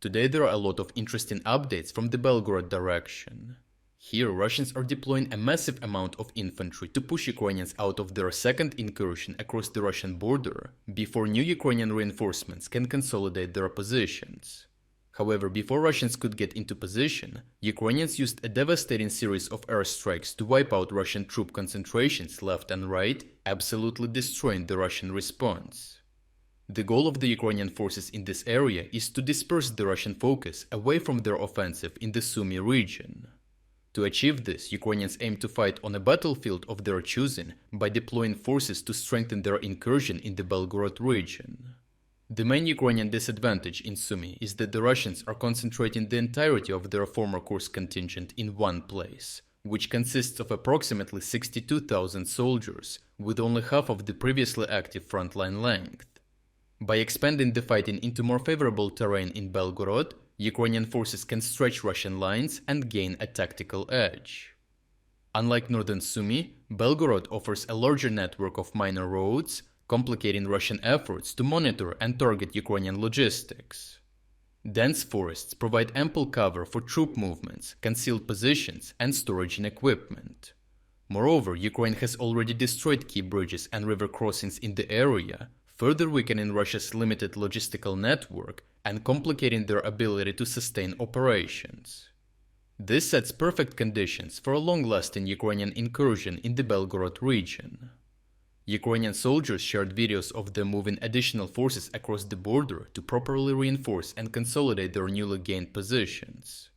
Today there are a lot of interesting updates from the Belgorod direction. Here Russians are deploying a massive amount of infantry to push Ukrainians out of their second incursion across the Russian border before new Ukrainian reinforcements can consolidate their positions. However, before Russians could get into position, Ukrainians used a devastating series of airstrikes to wipe out Russian troop concentrations left and right, absolutely destroying the Russian response. The goal of the Ukrainian forces in this area is to disperse the Russian focus away from their offensive in the Sumy region. To achieve this, Ukrainians aim to fight on a battlefield of their choosing by deploying forces to strengthen their incursion in the Belgorod region. The main Ukrainian disadvantage in Sumy is that the Russians are concentrating the entirety of their former Kursk contingent in one place, which consists of approximately 62,000 soldiers, with only half of the previously active frontline length. By expanding the fighting into more favorable terrain in Belgorod, Ukrainian forces can stretch Russian lines and gain a tactical edge. Unlike northern Sumy, Belgorod offers a larger network of minor roads, complicating Russian efforts to monitor and target Ukrainian logistics. Dense forests provide ample cover for troop movements, concealed positions, and storage and equipment. Moreover, Ukraine has already destroyed key bridges and river crossings in the area, further weakening Russia's limited logistical network and complicating their ability to sustain operations. This sets perfect conditions for a long-lasting Ukrainian incursion in the Belgorod region. Ukrainian soldiers shared videos of them moving additional forces across the border to properly reinforce and consolidate their newly gained positions.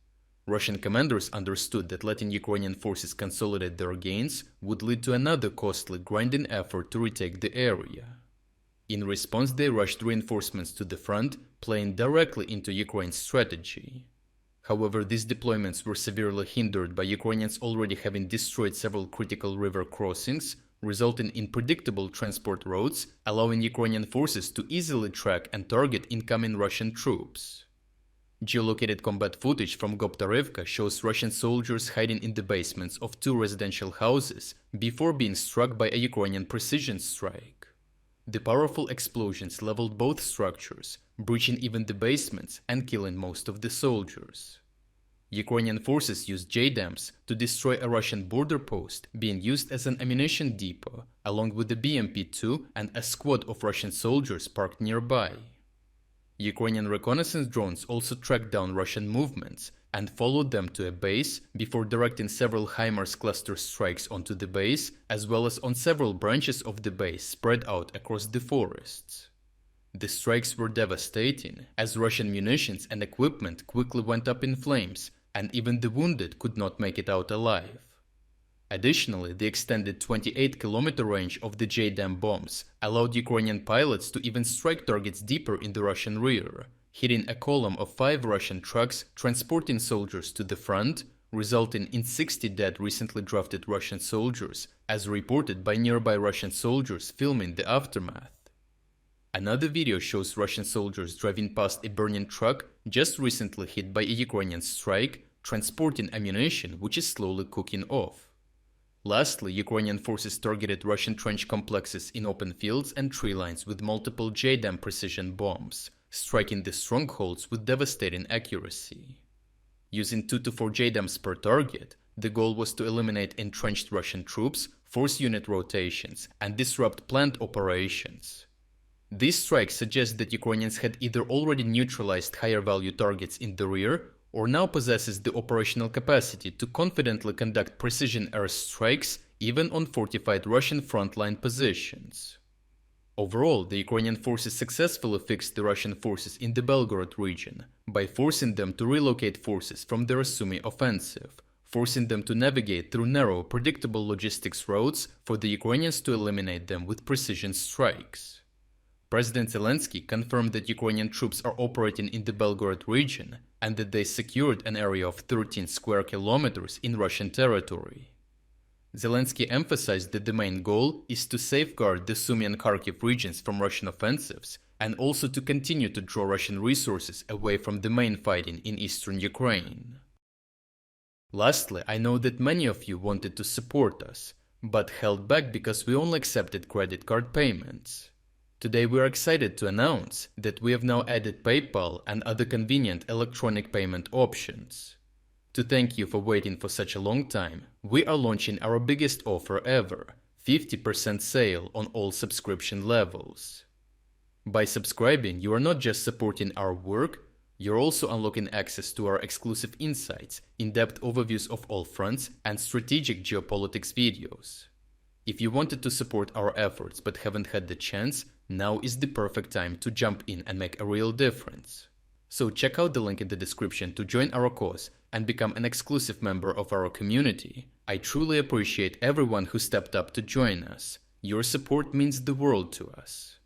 Russian commanders understood that letting Ukrainian forces consolidate their gains would lead to another costly, grinding effort to retake the area. In response, they rushed reinforcements to the front, playing directly into Ukraine's strategy. However, these deployments were severely hindered by Ukrainians already having destroyed several critical river crossings, resulting in predictable transport routes, allowing Ukrainian forces to easily track and target incoming Russian troops. Geolocated combat footage from Goptarevka shows Russian soldiers hiding in the basements of two residential houses before being struck by a Ukrainian precision strike. The powerful explosions leveled both structures, breaching even the basements and killing most of the soldiers. Ukrainian forces used J-dams to destroy a Russian border post being used as an ammunition depot, along with the BMP-2 and a squad of Russian soldiers parked nearby. Ukrainian reconnaissance drones also tracked down Russian movements and followed them to a base before directing several HIMARS cluster strikes onto the base, as well as on several branches of the base spread out across the forests. The strikes were devastating, as Russian munitions and equipment quickly went up in flames, and even the wounded could not make it out alive. Additionally, the extended 28-kilometer range of the J-dam bombs allowed Ukrainian pilots to even strike targets deeper in the Russian rear, hitting a column of 5 Russian trucks transporting soldiers to the front, resulting in 60 dead recently drafted Russian soldiers, as reported by nearby Russian soldiers filming the aftermath. Another video shows Russian soldiers driving past a burning truck just recently hit by a Ukrainian strike, transporting ammunition which is slowly cooking off. Lastly, Ukrainian forces targeted Russian trench complexes in open fields and tree lines with multiple J-dam precision bombs, striking the strongholds with devastating accuracy. Using 2 to 4 J-dams per target, the goal was to eliminate entrenched Russian troops, force unit rotations, and disrupt planned operations. These strikes suggest that Ukrainians had either already neutralized higher value targets in the rear, or now possesses the operational capacity to confidently conduct precision air strikes even on fortified Russian frontline positions. Overall, the Ukrainian forces successfully fixed the Russian forces in the Belgorod region by forcing them to relocate forces from their Sumy offensive, forcing them to navigate through narrow, predictable logistics routes for the Ukrainians to eliminate them with precision strikes. President Zelensky confirmed that Ukrainian troops are operating in the Belgorod region and that they secured an area of 13 square kilometers in Russian territory. Zelensky emphasized that the main goal is to safeguard the Sumy and Kharkiv regions from Russian offensives and also to continue to draw Russian resources away from the main fighting in eastern Ukraine. Lastly, I know that many of you wanted to support us, but held back because we only accepted credit card payments. Today we are excited to announce that we have now added PayPal and other convenient electronic payment options. To thank you for waiting for such a long time, we are launching our biggest offer ever, 50% sale on all subscription levels. By subscribing, you are not just supporting our work, you're also unlocking access to our exclusive insights, in-depth overviews of all fronts, and strategic geopolitics videos. If you wanted to support our efforts but haven't had the chance, now is the perfect time to jump in and make a real difference. So check out the link in the description to join our cause and become an exclusive member of our community. I truly appreciate everyone who stepped up to join us. Your support means the world to us.